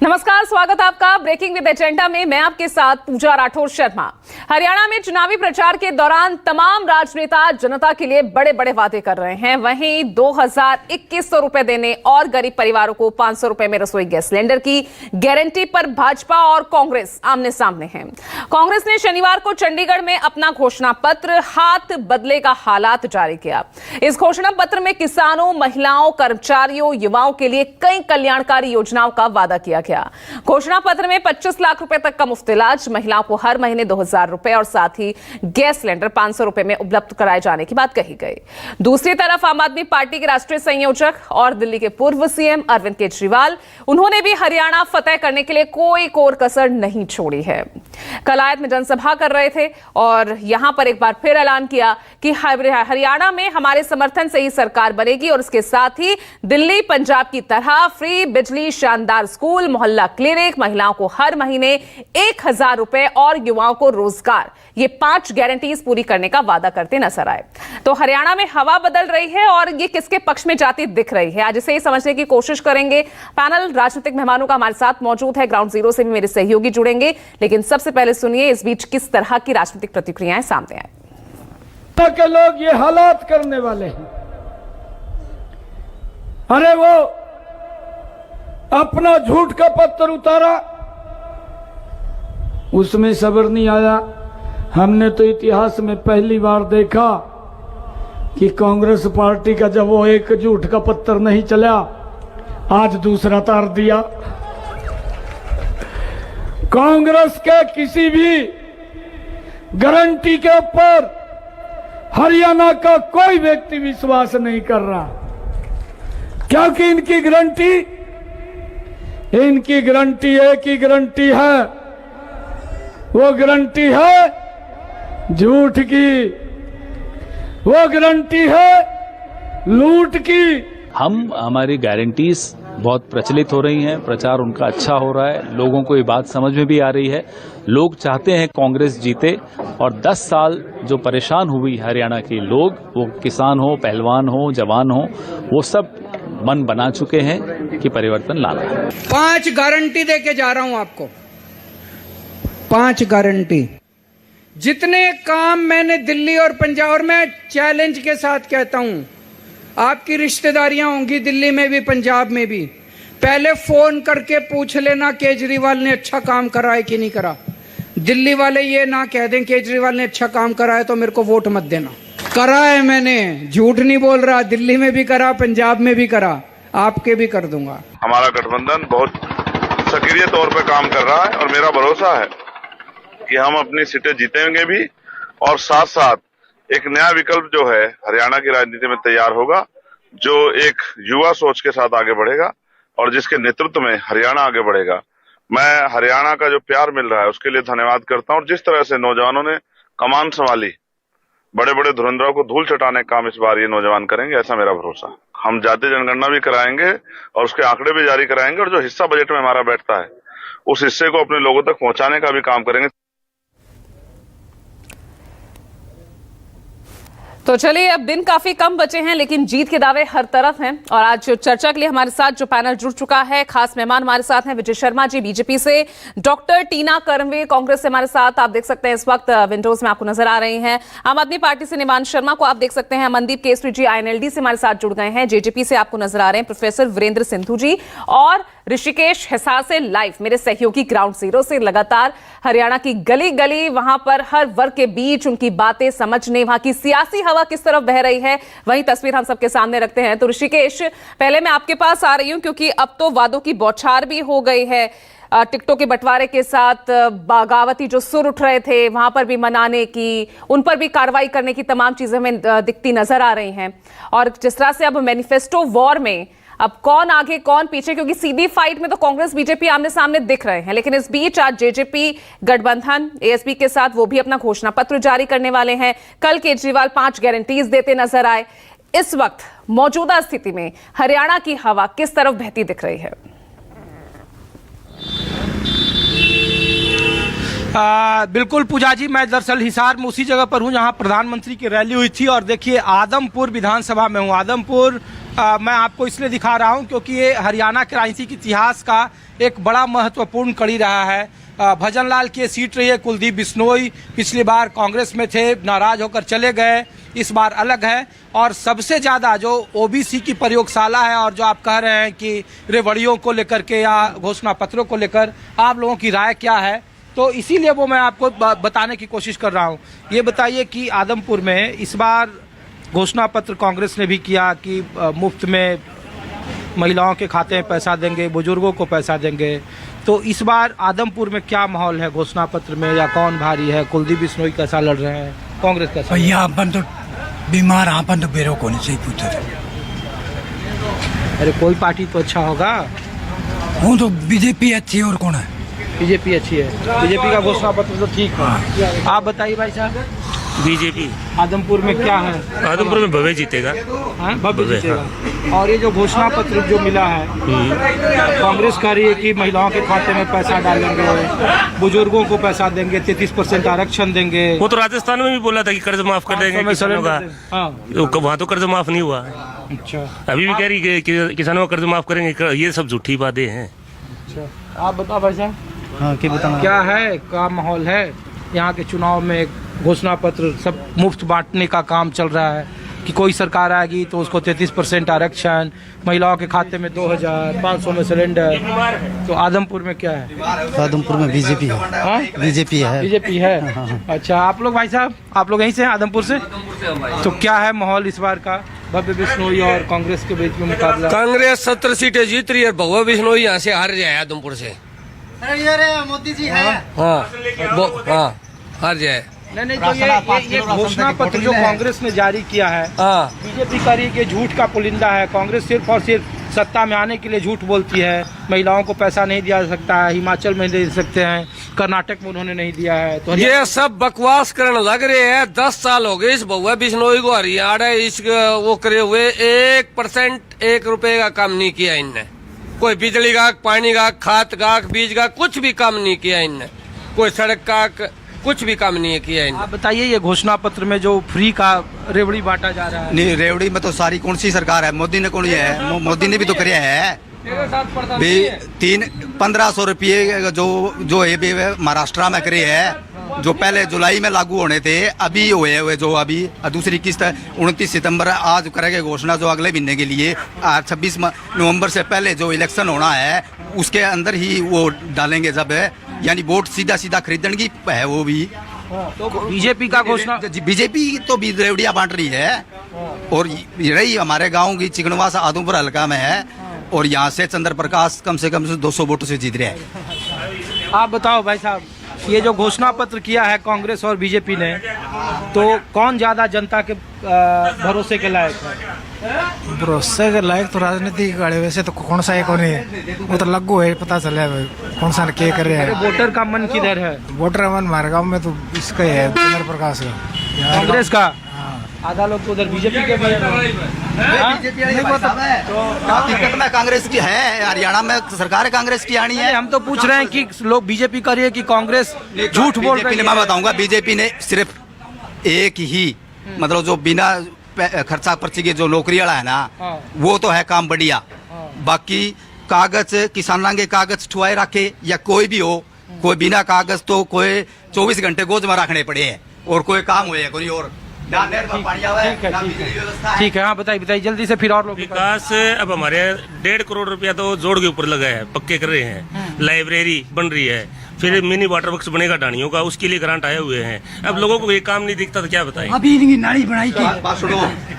नमस्कार, स्वागत आपका ब्रेकिंग विद एजेंडा में। मैं आपके साथ पूजा राठौर शर्मा। हरियाणा में चुनावी प्रचार के दौरान तमाम राजनेता जनता के लिए बड़े बड़े वादे कर रहे हैं। वहीं 2100 रुपए देने और गरीब परिवारों को 500 रुपए में रसोई गैस सिलेंडर की गारंटी पर भाजपा और कांग्रेस आमने सामने हैं। कांग्रेस ने शनिवार को चंडीगढ़ में अपना घोषणा पत्र हाथ बदलेगा हालात जारी किया। इस घोषणा पत्र में किसानों, महिलाओं, कर्मचारियों, युवाओं के लिए कई कल्याणकारी योजनाओं का वादा किया गया। घोषणा पत्र में 25 लाख रुपए तक का मुफ्त इलाज, महिलाओं को हर महीने 2000 रुपए और साथ ही गैस सिलेंडर 500 रुपए में उपलब्ध कराए जाने की बात कही गई। दूसरी तरफ आम आदमी पार्टी के राष्ट्रीय संयोजक और दिल्ली के पूर्व सीएम अरविंद केजरीवाल, उन्होंने भी हरियाणा फतेह करने के लिए कोई कोर कसर नहीं छोड़ी है। कल आयत में जनसभा कर रहे थे और यहां पर एक बार फिर ऐलान किया कि हरियाणा में हमारे समर्थन से ही सरकार बनेगी और इसके साथ ही दिल्ली, पंजाब की तरह फ्री बिजली, शानदार स्कूल, मोहल्ला क्लिनिक, महिलाओं को हर महीने 1000 रुपए और युवाओं को रोजगार, ये 5 गारंटीज पूरी करने का वादा करते नजर आए। तो हरियाणा में हवा बदल रही है और ये किसके पक्ष में जाती दिख रही है, आज इसे समझने की कोशिश करेंगे। पैनल राजनीतिक मेहमानों का हमारे साथ मौजूद है। ग्राउंड जीरो से भी मेरे सहयोगी जुड़ेंगे, लेकिन सबसे पहले सुनिए इस बीच किस तरह की राजनीतिक प्रतिक्रियाएं सामने आई। के लोग ये हालात करने वाले हैं। अरे वो अपना झूठ का पत्थर उतारा, उसमें सब्र नहीं आया। हमने तो इतिहास में पहली बार देखा कि कांग्रेस पार्टी का जब वो एक झूठ का पत्थर नहीं चला, आज दूसरा तार दिया। कांग्रेस के किसी भी गारंटी के ऊपर हरियाणा का कोई व्यक्ति विश्वास नहीं कर रहा, क्योंकि इनकी गारंटी एक ही गारंटी है, वो गारंटी है झूठ की, वो गारंटी है लूट की। हमारी गारंटीज बहुत प्रचलित हो रही हैं, प्रचार उनका अच्छा हो रहा है, लोगों को ये बात समझ में भी आ रही है। लोग चाहते हैं कांग्रेस जीते और 10 साल जो परेशान हुई हरियाणा के लोग, वो किसान हो, पहलवान हो, जवान हो, वो सब मन बना चुके हैं कि परिवर्तन लाना है। 5 गारंटी देके जा रहा हूं आपको, 5 गारंटी। जितने काम मैंने दिल्ली और पंजाब, और मैं चैलेंज के साथ कहता हूं, आपकी रिश्तेदारियां होंगी दिल्ली में भी, पंजाब में भी, पहले फोन करके पूछ लेना केजरीवाल ने अच्छा काम करा है कि नहीं करा। दिल्ली वाले ये ना कह दें केजरीवाल ने अच्छा काम करा है तो मेरे को वोट मत देना। करा है मैंने, झूठ नहीं बोल रहा, दिल्ली में भी करा, पंजाब में भी करा, आपके भी कर दूंगा। हमारा गठबंधन बहुत सक्रिय तौर पे काम कर रहा है और मेरा भरोसा है कि हम अपनी सीटें जीतेंगे भी और साथ साथ एक नया विकल्प जो है हरियाणा की राजनीति में तैयार होगा, जो एक युवा सोच के साथ आगे बढ़ेगा और जिसके नेतृत्व में हरियाणा आगे बढ़ेगा। मैं हरियाणा का जो प्यार मिल रहा है उसके लिए धन्यवाद करता हूं और जिस तरह से नौजवानों ने कमान संभाली, बड़े बड़े धुरंधरों को धूल चटाने का काम इस बार ये नौजवान करेंगे, ऐसा मेरा भरोसा है। हम जातीय जनगणना भी कराएंगे और उसके आंकड़े भी जारी कराएंगे और जो हिस्सा बजट में हमारा बैठता है उस हिस्से को अपने लोगों तक पहुंचाने का भी काम करेंगे। तो चलिए, अब दिन काफी कम बचे हैं लेकिन जीत के दावे हर तरफ हैं और आज चर्चा के लिए हमारे साथ जो पैनल जुड़ चुका है, खास मेहमान हमारे साथ हैं विजय शर्मा जी बीजेपी से, डॉक्टर टीना कर्मवीर कांग्रेस से हमारे साथ, आप देख सकते हैं इस वक्त विंडोज में आपको नजर आ रही हैं। आम आदमी पार्टी से निमान शर्मा को आप देख सकते हैं, मनदीप केसरी जी आईएनएलडी से हमारे साथ जुड़ गए हैं, जेजेपी से आपको नजर आ रहे हैं प्रोफेसर वीरेंद्र सिंधु जी, और ऋषिकेश हिसार से लाइव मेरे सहयोगी ग्राउंड जीरो से लगातार हरियाणा की गली गली, वहां पर हर वर्ग के बीच उनकी बातें समझने, वहां की सियासी हवा किस तरफ बह रही है, वही तस्वीर हम सबके सामने रखते हैं। तो ऋषिकेश, पहले मैं आपके पास आ रही हूं क्योंकि अब तो वादों की बौछार भी हो गई है। टिकटों के बंटवारे के साथ बागावती जो सुर उठ रहे थे, वहां पर भी मनाने की, उन पर भी कार्रवाई करने की तमाम चीजें हमें दिखती नजर आ रही हैं। और जिस तरह से अब मैनिफेस्टो वॉर में अब कौन आगे कौन पीछे, क्योंकि सीधी फाइट में तो कांग्रेस बीजेपी आमने सामने दिख रहे हैं, लेकिन इस बीच आज जेजेपी गठबंधन एएसपी के साथ वो भी अपना घोषणा पत्र जारी करने वाले हैं। कल केजरीवाल 5 गारंटीज देते नजर आए। इस वक्त मौजूदा स्थिति में हरियाणा की हवा किस तरफ बहती दिख रही है? बिल्कुल पूजा जी, मैं दरअसल हिसार में उसी जगह पर हूं जहां प्रधानमंत्री की रैली हुई थी और देखिए आदमपुर विधानसभा में हूं। आदमपुर मैं आपको इसलिए दिखा रहा हूं क्योंकि ये हरियाणा के राजनीतिक इतिहास का एक बड़ा महत्वपूर्ण कड़ी रहा है। भजन लाल की सीट रही है, कुलदीप बिश्नोई पिछली बार कांग्रेस में थे, नाराज होकर चले गए, इस बार अलग है। और सबसे ज़्यादा जो ओबीसी की प्रयोगशाला है और जो आप कह रहे हैं कि रेवड़ियों को लेकर के या घोषणा पत्रों को लेकर आप लोगों की राय क्या है, तो इसीलिए वो मैं आपको बताने की कोशिश कर रहा हूँ। ये बताइए कि आदमपुर में इस बार घोषणा पत्र कांग्रेस ने भी किया कि मुफ्त में महिलाओं के खाते में पैसा देंगे, बुजुर्गों को पैसा देंगे, तो इस बार आदमपुर में क्या माहौल है घोषणा पत्र में, या कौन भारी है? कुलदीप बिश्नोई कैसा लड़ रहे हैं, कांग्रेस कैसा? भैया अपन तो बीमार, अपन तो बेरो को नहीं सही पूछे। अरे कोई पार्टी तो अच्छा होगा। हूँ तो बीजेपी अच्छी है, और कौन है? बीजेपी अच्छी है, बीजेपी का घोषणा पत्र तो ठीक है। आप बताइए भाई साहब, बीजेपी आदमपुर में क्या है? आदमपुर में भव्य जीतेगा। हाँ, भव्य जीतेगा। और ये जो घोषणा पत्र जो मिला है, कांग्रेस कह रही है कि महिलाओं के खाते में पैसा डालेंगे, बुजुर्गों को पैसा देंगे, 33% आरक्षण देंगे। वो तो राजस्थान में भी बोला था कि कर्ज माफ कर देंगे किसानों का। वहाँ तो कर्ज माफ नहीं हुआ। अच्छा, अभी भी कह रही कि किसानों का कर्ज माफ करेंगे, ये सब झूठी बातें हैं। अच्छा, आप बताओ भाई साहब। हाँ, क्या है, क्या माहौल है यहाँ के चुनाव में? घोषणा पत्र सब मुफ्त बांटने का काम चल रहा है कि कोई सरकार आएगी तो उसको 33% आरक्षण, महिलाओं के खाते में 2500 में सिलेंडर। तो आदमपुर में क्या है? आदमपुर में बीजेपी है। हाँ, बीजेपी है। बीजेपी है। अच्छा, आप लोग भाई साहब, आप लोग यहीं से हैं, आदमपुर से? तो क्या है माहौल इस बार का, भव्य बिश्नोई और कांग्रेस के बीच में मुकाबला? कांग्रेस 70 सीटें जीत रही है, भव्य बिश्नोई यहाँ से हार जाए आदमपुर से। अरे मोदी जी है। हाँ, हार जाए। नहीं, तो ये घोषणा पत्र जो कांग्रेस ने जारी किया है, बीजेपी कह रही है कि झूठ का पुलिंदा है। कांग्रेस सिर्फ और सिर्फ सत्ता में आने के लिए झूठ बोलती है। महिलाओं को पैसा नहीं दिया जा सकता है, हिमाचल में दे सकते हैं, कर्नाटक में उन्होंने नहीं दिया है। तो ये सब बकवास करने लग रहे हैं। 10 साल हो गए इस भव्य बिश्नोई को हरियाणा इस वो करे हुए, 1% 1 रुपए का काम नहीं किया इनने। कोई बिजली का, पानी का, खाद का, बीज का कुछ भी काम नहीं किया इनने। कोई सड़क का कुछ भी काम नहीं किया इनने। आप बताइए, ये घोषणा पत्र में जो फ्री का रेवड़ी बांटा जा रहा है? नहीं, रेवड़ी में तो सारी कौन सी सरकार है? मोदी ने कौन है? मोदी ने भी तो कराया है भी। 1500 रुपये जो है महाराष्ट्र में करे है, जो पहले जुलाई में लागू होने थे, अभी हुए जो अभी दूसरी किस्त 29 सितंबर आज करेंगे घोषणा, जो अगले महीने के लिए 26 नवंबर से पहले जो इलेक्शन होना है उसके अंदर ही वो डालेंगे। जब है यानी वोट सीधा खरीदने की है वो भी। तो बीजेपी का घोषणा, बीजेपी तो भी रेवड़ियाँ बांट रही है, और रही हमारे गाँव की चिकनवास आदमपुर हल्का में है, और यहाँ से चंद्र प्रकाश कम से 200 वोटों से जीत रहे हैं। आप बताओ भाई साहब, ये जो घोषणा पत्र किया है कांग्रेस और बीजेपी ने, तो कौन ज्यादा जनता के भरोसे के लायक है? भरोसे के लायक तो राजनीतिक गाड़ी, वैसे तो कौन सा है, कौन है वो तो लगू है, पता चले कौन सा क्या कर रहे हैं। वोटर का मन किधर है? वोटर मन हमारे गाँव में तो इसका है, चंद्र प्रकाश का, कांग्रेस का। आधा लोग तो उधर बीजेपी के हकीकत में कांग्रेस की है, हरियाणा में सरकार कांग्रेस की आनी है। हम तो पूछ रहे हैं कि लोग बीजेपी कर रही है कि कांग्रेस झूठ बोल रही है? मैं बताऊंगा, बीजेपी ने सिर्फ एक ही मतलब जो बिना खर्चा पर्ची के जो नौकरी वाला है ना, वो तो है काम बढ़िया। बाकी कागज किसानों के कागज ठुआए रखे या कोई भी हो, कोई बिना कागज तो कोई 24 घंटे गोद में रखने पड़े हैं, और कोई काम हुए कोई और ठीक है। हाँ, बताइए जल्दी से, फिर और लोग। विकास अब हमारे 1.5 करोड़ रुपया तो जोड़ के ऊपर लगा है, पक्के कर रहे हैं। लाइब्रेरी बन रही है, फिर मिनी वाटर वर्क्स बनेगा डाणियों का, उसके लिए ग्रांट आए हुए हैं। अब लोगों को ये काम नहीं दिखता तो क्या बताएं? अभी इनकी नाली बनाई की,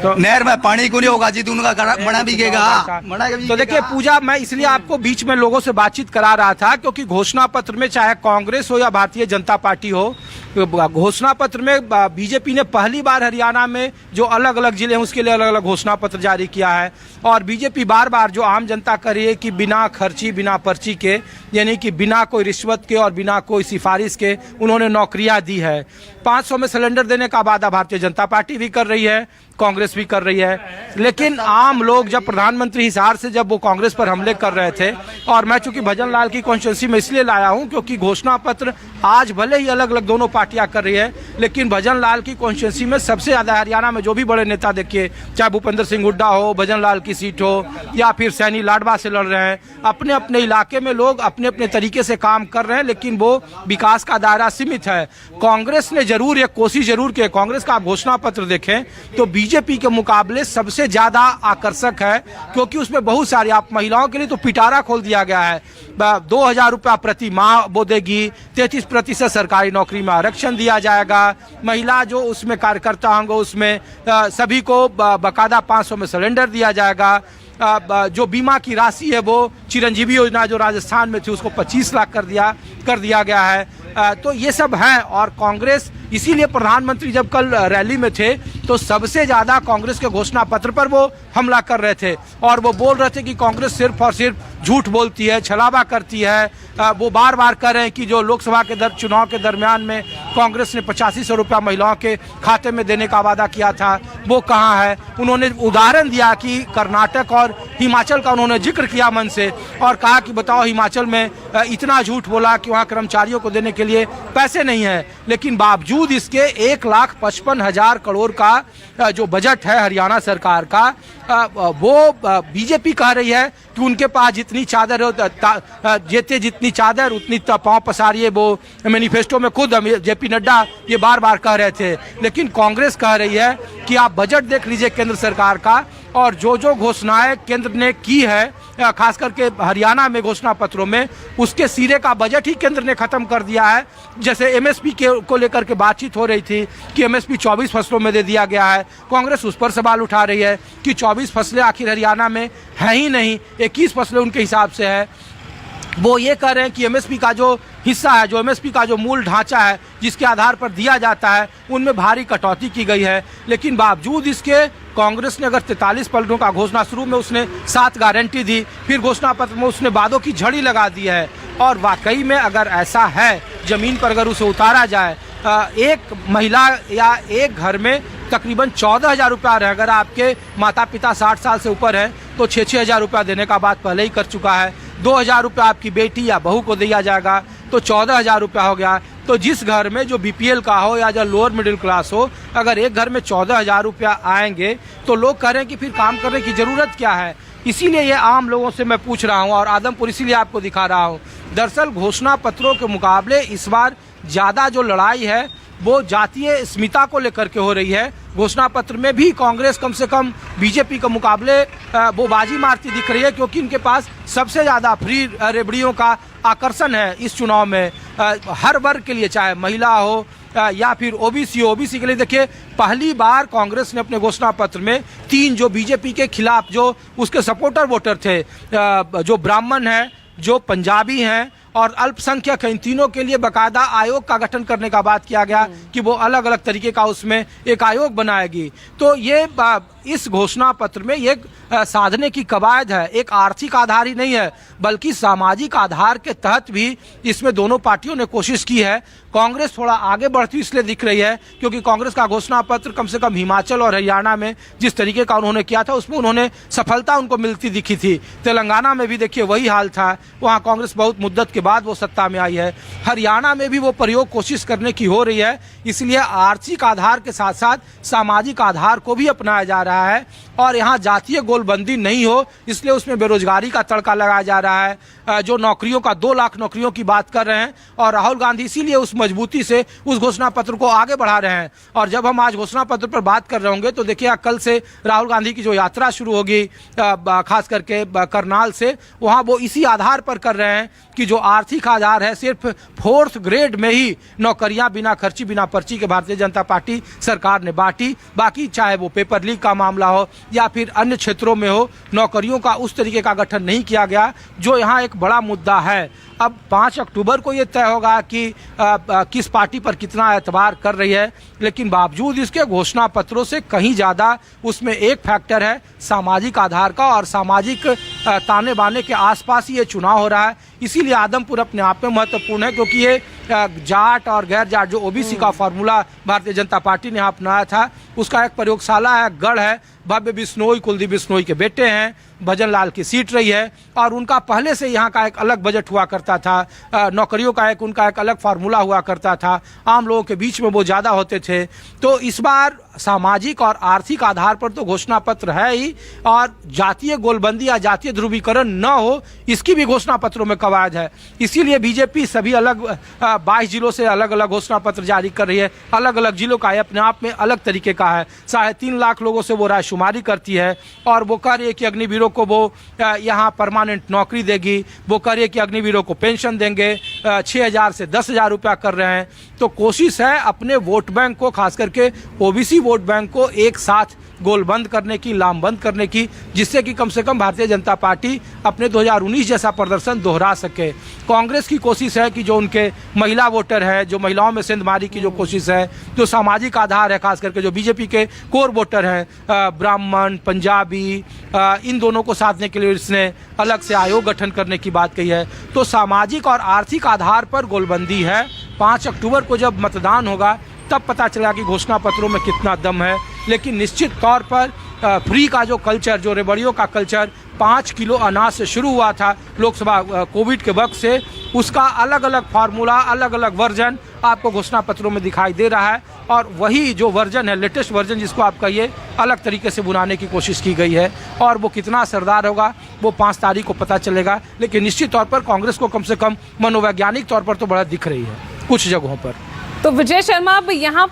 तो नहर में पानी को नहीं होगा जी, उनका बना बिकेगा। तो देखिए पूजा, मैं इसलिए आपको बीच में लोगों से बातचीत करा रहा था क्योंकि घोषणा पत्र में चाहे कांग्रेस हो या भारतीय जनता पार्टी हो, घोषणा पत्र में बीजेपी ने पहली बार हरियाणा में जो अलग अलग जिले हैं उसके लिए अलग अलग घोषणा पत्र जारी किया है। और बीजेपी बार बार जो आम जनता कर रही है कि बिना खर्ची, बिना पर्ची के, यानी कि बिना कोई रिश्वत के और बिना कोई सिफारिश के उन्होंने नौकरियां दी है। 500 में सिलेंडर देने का वादा भारतीय जनता पार्टी भी कर रही है। कांग्रेस भी कर रही है। लेकिन आम लोग जब प्रधानमंत्री हिसार से जब वो कांग्रेस पर हमले कर रहे थे, और मैं चूंकि भजन लाल की कॉन्स्टिट्यूंसी में इसलिए लाया हूं क्योंकि घोषणा पत्र आज भले ही अलग अलग दोनों पार्टियां कर रही है, लेकिन भजन लाल की कॉन्स्टिट्यूंसी में सबसे ज्यादा हरियाणा में जो भी बड़े नेता देखिए, चाहे भूपेंद्र सिंह हुड्डा हो, भजन लाल की सीट हो, या फिर सैनी लाडवा से लड़ रहे हैं, अपने अपने इलाके में लोग अपने अपने तरीके से काम कर रहे हैं, लेकिन वो विकास का दायरा सीमित है। कांग्रेस ने जरूर एक कोशिश जरूर की। कांग्रेस का घोषणा पत्र देखें तो बीजेपी के मुकाबले सबसे ज्यादा आकर्षक है, क्योंकि उसमें बहुत सारी, आप महिलाओं के लिए तो पिटारा खोल दिया गया है। 2000 रुपया प्रति माह वो देगी, 33% सरकारी नौकरी में आरक्षण दिया जाएगा, महिला जो उसमें कार्यकर्ता होंगे उसमें सभी को बकायदा 500 में सिलेंडर दिया जाएगा। जो बीमा की राशि है वो चिरंजीवी योजना जो राजस्थान में थी उसको 25 लाख कर दिया गया है। तो ये सब है, और कांग्रेस इसीलिए प्रधानमंत्री जब कल रैली में थे तो सबसे ज्यादा कांग्रेस के घोषणा पत्र पर वो हमला कर रहे थे, और वो बोल रहे थे कि कांग्रेस सिर्फ और सिर्फ झूठ बोलती है, छलावा करती है। वो बार बार कह रहे हैं कि जो लोकसभा के चुनाव के दरमियान में कांग्रेस ने 8500 रुपया महिलाओं के खाते में देने का वादा किया था, वो कहाँ है। उन्होंने उदाहरण दिया कि कर्नाटक और हिमाचल का उन्होंने जिक्र किया मन से, और कहा कि बताओ हिमाचल में इतना झूठ बोला कि वहाँ कर्मचारियों को देने के लिए पैसे नहीं है, लेकिन बावजूद इसके 1,55,000 करोड़ का जो बजट है हरियाणा सरकार का, वो बीजेपी कह रही है कि उनके पास जितनी चादर हो, जितनी चादर उतनी पांव पसारिए। वो मैनिफेस्टो में खुद जेपी नड्डा ये बार बार कह रहे थे, लेकिन कांग्रेस कह रही है कि आप बजट देख लीजिए केंद्र सरकार का, और जो जो घोषणाएं केंद्र ने की है खास करके हरियाणा में घोषणा पत्रों में, उसके सिरे का बजट ही केंद्र ने खत्म कर दिया है। जैसे एमएसपी को लेकर के बातचीत हो रही थी कि एमएसपी 24 फसलों में दे दिया गया है, कांग्रेस उस पर सवाल उठा रही है कि 24 फसलें आखिर हरियाणा में है ही नहीं, 21 फसलें उनके हिसाब से है। वो ये कह रहे हैं कि एमएसपी का जो हिस्सा है, जो एमएसपी का जो मूल ढांचा है जिसके आधार पर दिया जाता है, उनमें भारी कटौती की गई है। लेकिन बावजूद इसके कांग्रेस ने अगर 43 पलटों का घोषणा, शुरू में उसने 7 गारंटी दी, फिर घोषणा पत्र में उसने वादों की झड़ी लगा दी है। और वाकई में अगर ऐसा है, जमीन पर अगर उसे उतारा जाए, एक महिला या एक घर में तकरीबन 14,000 रुपया, अगर आपके माता पिता 60 साल से ऊपर हैं तो 6,000 रुपया देने का बात पहले ही कर चुका है। 2,000 रुपया आपकी बेटी या बहू को दिया जाएगा तो 14,000 रुपया हो गया। तो जिस घर में जो बीपीएल का हो या जो लोअर मिडिल क्लास हो, अगर एक घर में 14,000 रुपया आएंगे तो लोग कह रहे हैं कि फिर काम करने की जरूरत क्या है। इसीलिए ये आम लोगों से मैं पूछ रहा हूँ, और आदमपुर इसीलिए आपको दिखा रहा हूँ। दरअसल घोषणा पत्रों के मुकाबले इस बार ज्यादा जो लड़ाई है वो जातीय अस्मिता को लेकर के हो रही है। घोषणा पत्र में भी कांग्रेस कम से कम बीजेपी के मुकाबले वो बाजी मारती दिख रही है, क्योंकि इनके पास सबसे ज्यादा फ्री रेबड़ियों का आकर्षण है इस चुनाव में, हर वर्ग के लिए, चाहे महिला हो या फिर ओबीसी के लिए। देखिए, पहली बार कांग्रेस ने अपने घोषणा पत्र में 3 जो बीजेपी के खिलाफ जो उसके सपोर्टर वोटर थे, जो ब्राह्मण हैं, जो पंजाबी हैं और अल्पसंख्यक हैं, इन तीनों के लिए बकायदा आयोग का गठन करने का बात किया गया कि वो अलग अलग तरीके का उसमें एक आयोग बनाएगी। तो ये इस घोषणा पत्र में ये साधने की कवायद है, एक आर्थिक आधार ही नहीं है बल्कि सामाजिक आधार के तहत भी इसमें दोनों पार्टियों ने कोशिश की है। कांग्रेस थोड़ा आगे बढ़ती इसलिए दिख रही है क्योंकि कांग्रेस का घोषणा पत्र कम से कम हिमाचल और हरियाणा में जिस तरीके का उन्होंने किया था उसमें उन्होंने सफलता उनको मिलती दिखी थी। तेलंगाना में भी देखिए वही हाल था, वहाँ कांग्रेस बहुत मुद्दत के बाद वो सत्ता में आई है। हरियाणा में भी वो प्रयोग कोशिश करने की हो रही है, इसलिए आर्थिक आधार के साथ साथ सामाजिक आधार को भी अपनाया जा रहा है। और यहाँ जातीय गोलबंदी नहीं हो इसलिए उसमें बेरोजगारी का तड़का लगाया जा रहा है। जो नौकरियों का 2 लाख नौकरियों की बात कर रहे हैं और राहुल गांधी इसीलिए उस मजबूती से उस घोषणा पत्र को आगे बढ़ा रहे हैं। और जब हम आज घोषणा पत्र पर बात कर रहे होंगे तो देखिए कल से राहुल गांधी की जो यात्रा शुरू होगी खास करके करनाल से, वहाँ वो इसी आधार पर कर रहे हैं कि जो आर्थिक आधार है सिर्फ 4th ग्रेड में ही नौकरियां बिना खर्ची बिना पर्ची के भारतीय जनता पार्टी सरकार ने बांटी। बाकी चाहे वो पेपर लीक का मामला हो या फिर अन्य क्षेत्रों में हो, नौकरियों का उस तरीके का गठन नहीं किया गया जो यहाँ एक बड़ा मुद्दा है। अब 5 अक्टूबर को ये तय होगा कि किस पार्टी पर कितना एतबार कर रही है, लेकिन बावजूद इसके घोषणा पत्रों से कहीं ज़्यादा उसमें एक फैक्टर है सामाजिक आधार का, और सामाजिक ताने बाने के आसपास ही ये चुनाव हो रहा है। इसीलिए आदमपुर अपने आप में महत्वपूर्ण है क्योंकि ये जाट और गैर जाट जो ओबीसी का फॉर्मूला भारतीय जनता पार्टी ने यहाँ अपनाया था, उसका एक प्रयोगशाला है, गढ़ है। भव्य बिश्नोई कुलदीप बिश्नोई के बेटे हैं, भजन लाल की सीट रही है और उनका पहले से यहाँ का एक अलग बजट हुआ करता था, नौकरियों का उनका एक अलग फार्मूला हुआ करता था, आम लोगों के बीच में वो ज़्यादा होते थे। तो इस बार सामाजिक और आर्थिक आधार पर तो घोषणा पत्र है ही, और जातीय गोलबंदी या जातीय ध्रुवीकरण न हो इसकी भी घोषणा पत्रों में कवायद है। इसीलिए बीजेपी सभी अलग 22 जिलों से अलग अलग घोषणा पत्र जारी कर रही है। अलग अलग जिलों का अपने आप में अलग तरीके का है। 3.5 लाख लोगों से वो रायशुमारी करती है और वो कह रही है कि अग्निवीरों को वो यहाँ परमानेंट नौकरी देगी, वो कह रही है कि अग्निवीरों को पेंशन देंगे, 6,000 से 10,000 रुपया कर रहे हैं। तो कोशिश है अपने वोट बैंक को, खास करके ओबीसी वोट बैंक को एक साथ गोलबंद करने की, लामबंद करने की, जिससे कि कम से कम भारतीय जनता पार्टी अपने 2019 जैसा प्रदर्शन दोहरा सके। कांग्रेस की कोशिश है कि जो उनके महिला वोटर है, जो महिलाओं में सेंधमारी की जो कोशिश है, जो सामाजिक आधार है, खास करके जो बीजेपी के कोर वोटर हैं, ब्राह्मण, पंजाबी, इन दोनों को साधने के लिए इसने अलग से आयोग गठन करने की बात कही है। तो सामाजिक और आर्थिक आधार पर गोलबंदी है। 5 अक्टूबर को जब मतदान होगा तब पता चलेगा कि घोषणा पत्रों में कितना दम है। लेकिन निश्चित तौर पर फ्री का जो कल्चर, जो रेवड़ियों का कल्चर 5 किलो अनाज से शुरू हुआ था लोकसभा कोविड के वक्त से, उसका अलग अलग फार्मूला, अलग अलग वर्जन आपको घोषणा पत्रों में दिखाई दे रहा है। और वही जो वर्जन है, लेटेस्ट वर्जन जिसको आप कहिए, अलग तरीके से बुनाने की कोशिश की गई है। और वो कितना असरदार होगा वो 5 तारीख को पता चलेगा। लेकिन निश्चित तौर पर कांग्रेस को कम से कम मनोवैज्ञानिक तौर पर तो बड़ा दिख रही है कुछ जगहों पर। तो विजय शर्मा, अब यहाँ